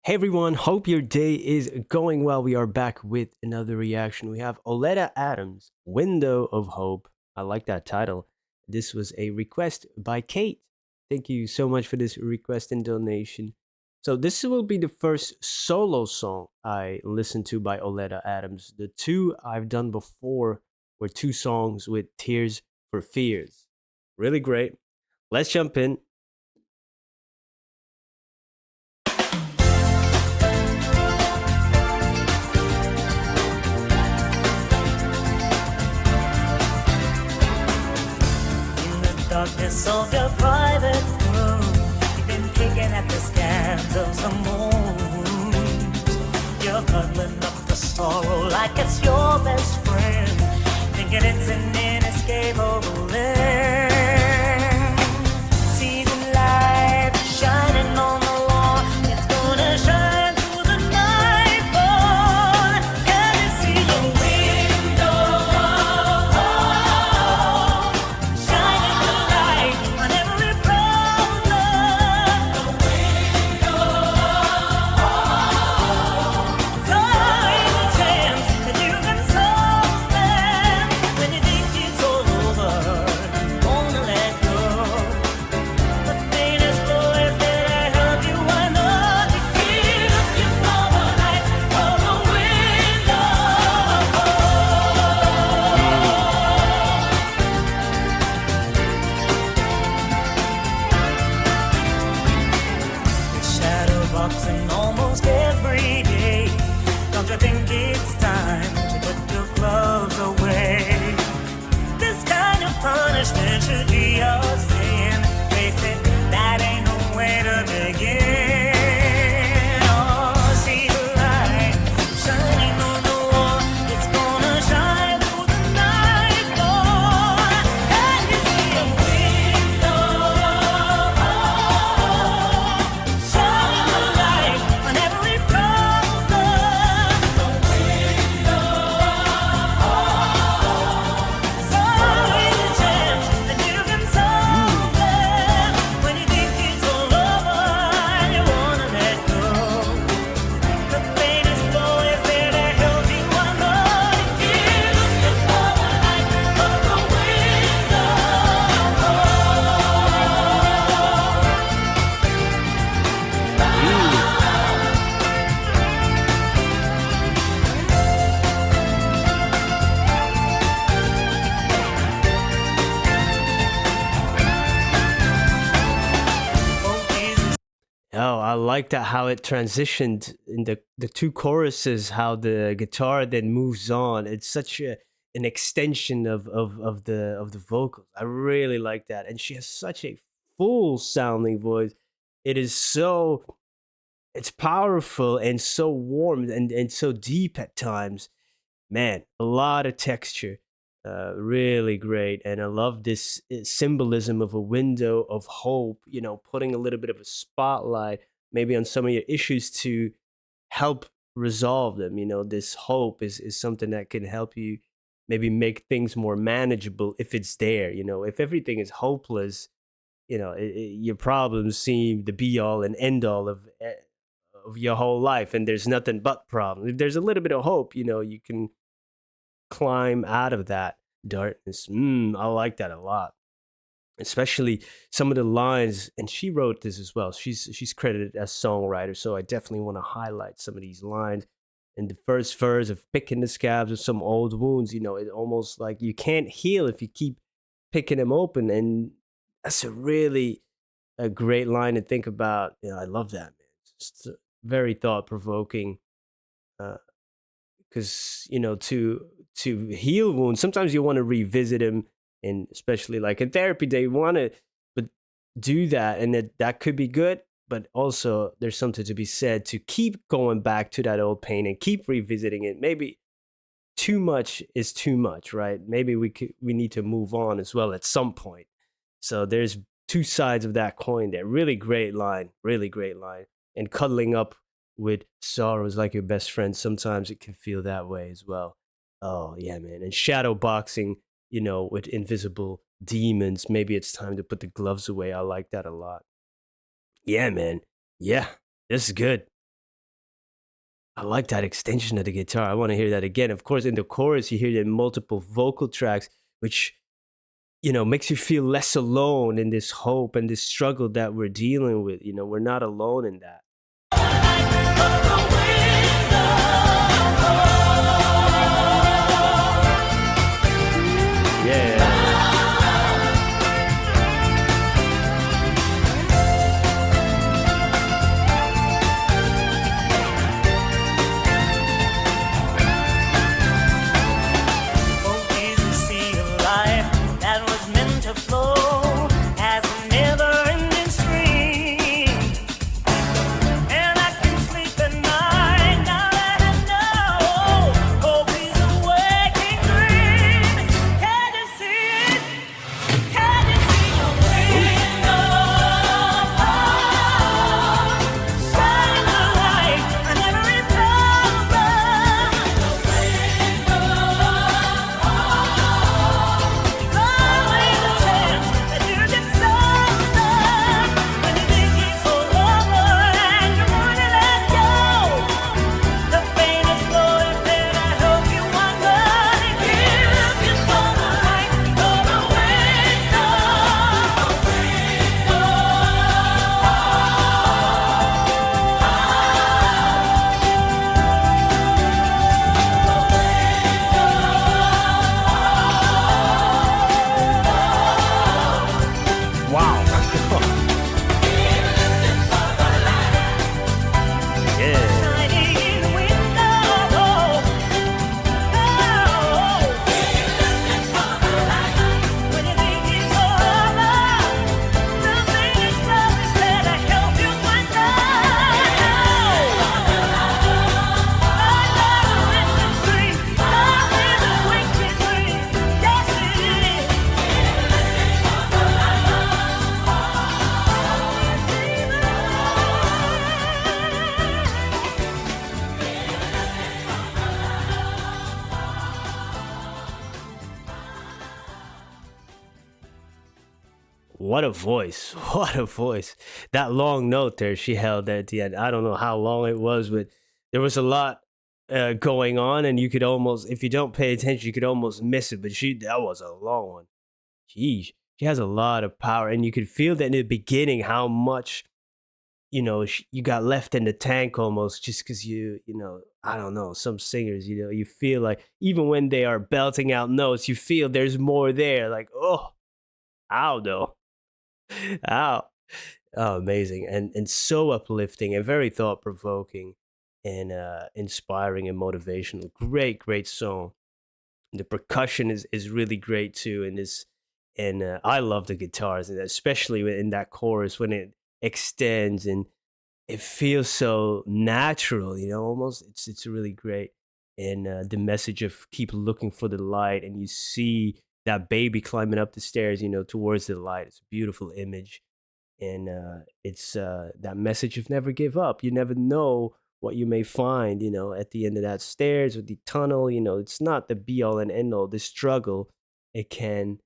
Hey everyone, hope your day is going well. We are back with another reaction. We have Oleta Adams, Window of Hope. I like that title. This was a request by Kate. Thank you so much for this request and donation. So, this will be the first solo song I listened to by Oleta Adams. The two I've done before were two songs with Tears for Fears. Really great. Let's jump in. In the darkness of your private room, you've been picking at the scabs of some wounds. You're cuddling up the sorrow like it's your best friend, thinking it's an inescapable end. See the light shining on the wall, it's gonna shine through the night, boy. Can you see your window? Shining the light on every problem. So is a chance that you can solve them. When you think it's all over, wanna let go. The faintest voice that I heard you, I know to keep you for the night from the window. Shadow boxing almost every day. Don't you think it's time to put your gloves away? This kind of punishment should be your sin. Face it, that ain't no way to begin. Oh, see the light shining on the wall. It's gonna shine through the night, boy. Can you see a window? Shining the light on every problem. So is a chance that you can solve them. When you think it's all over and you wanna let go, the faintest glow is there to help you. I know to keep looking for the light of the window. Oh, Jesus. Oh, I like that how it transitioned in the two choruses, how the guitar then moves on. It's such an extension of the vocals. I really like that. And she has such a full sounding voice. It is so it's powerful and so warm and so deep at times. Man, a lot of texture. Really great. And I love this symbolism of a window of hope, putting a little bit of a spotlight maybe on some of your issues to help resolve them. This hope is something that can help you maybe make things more manageable if it's there. If everything is hopeless, your problems seem the be all and end all of your whole life, and there's nothing but problems. If there's a little bit of hope, you can climb out of that darkness. I like that a lot. Especially some of the lines, and she wrote this as well. She's credited as songwriter, so I definitely want to highlight some of these lines. In the first verse of picking the scabs of some old wounds, it almost like you can't heal if you keep picking them open, and that's a great line to think about. I love that, man. Just very thought provoking. Uh, because to heal wounds sometimes you want to revisit them, and especially like in therapy they want to but do that, and that could be good, but also there's something to be said to keep going back to that old pain and keep revisiting it. Maybe too much is too much, right? Maybe we need to move on as well at some point. So there's two sides of that coin there. Really great line, really great line. And cuddling up with sorrow is like your best friend. Sometimes it can feel that way as well. Oh yeah, man. And shadow boxing, with invisible demons. Maybe it's time to put the gloves away. I like that a lot. Yeah, man. Yeah, this is good. I like that extension of the guitar. I want to hear that again. Of course, in the chorus, you hear the multiple vocal tracks, which makes you feel less alone in this hope and this struggle that we're dealing with. We're not alone in that. Yeah. Oh, Jesus, see a life that was meant to flow as a never-ending stream. And I can sleep at night now that I know hope is a waking dream. Can you see it? Can you see the wind of hope? Shine the light on every problem. Always a chance that you can solve them. When you think it's all over and you wanna let go, the pain is flowing there to help you wonder if you saw the light or the Wow. Yeah. shining window. When you think it's all over, the pain is flowing there to help you wonder. What a voice. What a voice. That long note there she held there at the end. I don't know how long it was, but there was a lot going on, and you could almost, if you don't pay attention, you could almost miss it. But that was a long one. Jeez. She has a lot of power, and you could feel that in the beginning how much, you got left in the tank almost just because I don't know, some singers, you feel like even when they are belting out notes, you feel there's more there. Like, oh, ow, though. Ow. Oh, amazing. And so uplifting and very thought provoking and inspiring and motivational. Great, great song. The percussion is really great too. And I love the guitars, and especially in that chorus when it extends and it feels so natural, almost. It's really great. And the message of keep looking for the light, and you see that baby climbing up the stairs, towards the light. It's a beautiful image, and it's that message of never give up. You never know what you may find, at the end of that stairs or the tunnel. It's not the be all and end all. The struggle, it can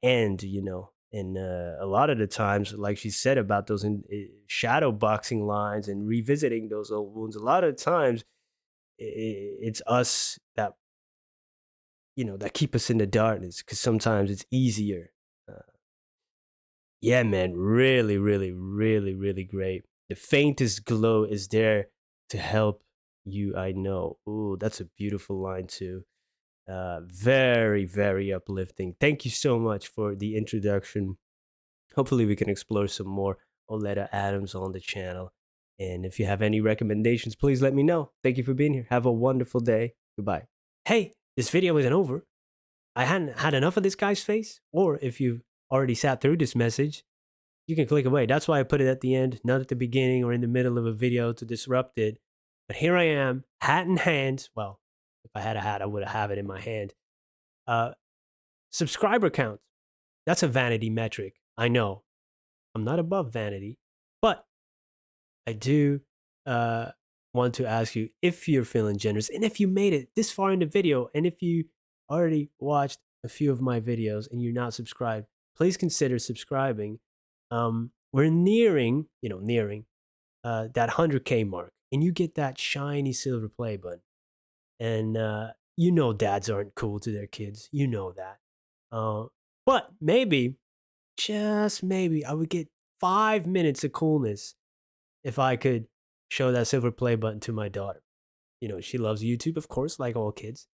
end, and a lot of the times, like she said about those shadow boxing lines and revisiting those old wounds, a lot of times it's us that keep us in the darkness because sometimes it's easier. Uh, yeah, man, really, really, really, really great. The faintest glow is there to help you, I know. Ooh, that's a beautiful line too. Very, very uplifting. Thank you so much for the introduction. Hopefully, we can explore some more Oleta Adams on the channel. And if you have any recommendations, please let me know. Thank you for being here. Have a wonderful day. Goodbye. Hey, this video isn't over. I hadn't had enough of this guy's face. Or if you've already sat through this message, you can click away. That's why I put it at the end, not at the beginning or in the middle of a video to disrupt it. But here I am, hat in hand. Well, if I had a hat, I would have it in my hand. Subscriber count. That's a vanity metric. I know. I'm not above vanity, but I do want to ask you if you're feeling generous and if you made it this far in the video and if you already watched a few of my videos and you're not subscribed, please consider subscribing. We're nearing that 100K mark. and you get that shiny silver play button. And you know dads aren't cool to their kids. You know that. Uh, but maybe, just maybe, I would get 5 minutes of coolness if I could show that silver play button to my daughter. You know, she loves YouTube, of course, like all kids.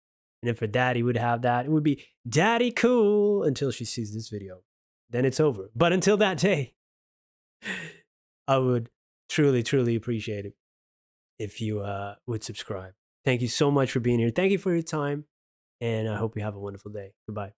And if her daddy would have that, it would be daddy cool until she sees this video. Then it's over. But until that day, I would truly, truly appreciate it if you would subscribe. Thank you so much for being here. Thank you for your time. And I hope you have a wonderful day. Goodbye.